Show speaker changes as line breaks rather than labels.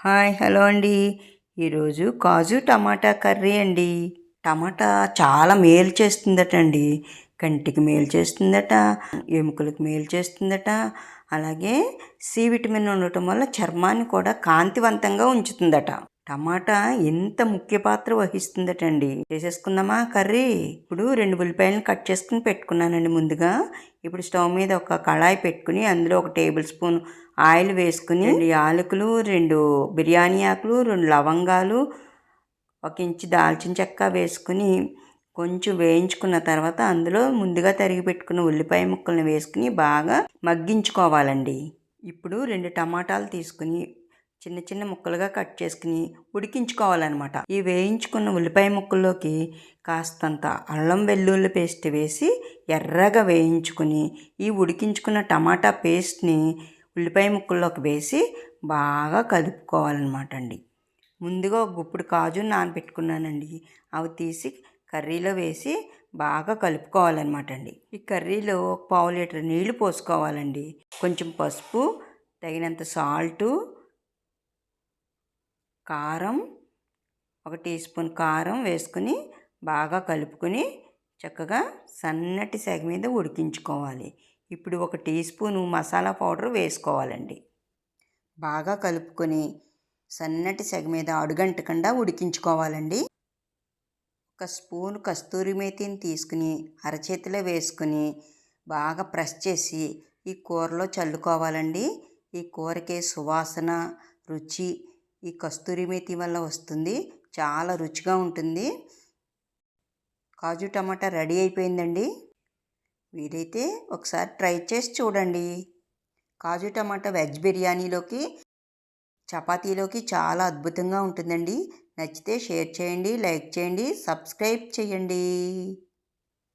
Hi hello అండి. ఈరోజు కాజు టమాటా curry అండి. టమాటా చాలా మేలు చేస్తుందట అండి. కంటికి మేలు చేస్తుందట, ఎముకలకు మేలు చేస్తుందట. అలాగే సి విటమిన్ ఉండటం వల్ల చర్మాన్ని కూడా కాంతివంతంగా ఉంచుతుందట. టమాటా ఎంత ముఖ్య పాత్ర వహిస్తుందట అండి. చేసేసుకుందామా కర్రీ? ఇప్పుడు 2 ఉల్లిపాయలను కట్ చేసుకుని పెట్టుకున్నానండి ముందుగా. ఇప్పుడు స్టవ్ మీద ఒక కళాయి పెట్టుకుని అందులో 1 టేబుల్ స్పూన్ ఆయిల్ వేసుకుని 2 యాలకులు, 2 బిర్యానీ ఆకులు, 2 లవంగాలు, 1 ఇంచు దాల్చిన చెక్క వేసుకుని కొంచెం వేయించుకున్న తర్వాత అందులో ముందుగా తరిగి పెట్టుకున్న ఉల్లిపాయ ముక్కలను వేసుకుని బాగా మగ్గించుకోవాలండి. ఇప్పుడు 2 టమాటాలు తీసుకుని చిన్న చిన్న ముక్కలుగా కట్ చేసుకుని ఉడికించుకోవాలన్నమాట. ఈ వేయించుకున్న ఉల్లిపాయ ముక్కల్లోకి కాస్తంత అల్లం వెల్లుల్లి పేస్ట్ వేసి ఎర్రగా వేయించుకుని ఈ ఉడికించుకున్న టమాటా పేస్ట్ని ఉల్లిపాయ ముక్కల్లోకి వేసి బాగా కలుపుకోవాలన్నమాట అండి. ముందుగా ఒక గుప్పుడు కాజు నానబెట్టుకున్నానండి. అవి తీసి కర్రీలో వేసి బాగా కలుపుకోవాలన్నమాట అండి. ఈ కర్రీలో 1/2 లీటర్ నీళ్లు పోసుకోవాలండి. కొంచెం పసుపు, తగినంత సాల్టు, కారం, 1 టీ స్పూన్ కారం వేసుకుని బాగా కలుపుకొని చక్కగా సన్నటి సెగ మీద ఉడికించుకోవాలి. ఇప్పుడు 1 టీ స్పూను మసాలా పౌడర్ వేసుకోవాలండి. బాగా కలుపుకొని సన్నటి సెగ మీద అడుగంటకుండా ఉడికించుకోవాలండి. 1 స్పూన్ కస్తూరి మేతిని తీసుకుని అరచేతిలో వేసుకుని బాగా ప్రెస్ చేసి ఈ కూరలో చల్లుకోవాలండి. ఈ కూరకి సువాసన, రుచి ఈ కస్తూరి మేతి వల్ల వస్తుంది. చాలా రుచిగా ఉంటుంది. కాజు టమాటా రెడీ అయిపోయిందండి. వీలైతే ఒకసారి ట్రై చేసి చూడండి. కాజు టమాటా వెజ్ బిర్యానీలోకి, చపాతీలోకి చాలా అద్భుతంగా ఉంటుందండి. నచ్చితే షేర్ చేయండి, లైక్ చేయండి, సబ్స్క్రైబ్ చేయండి.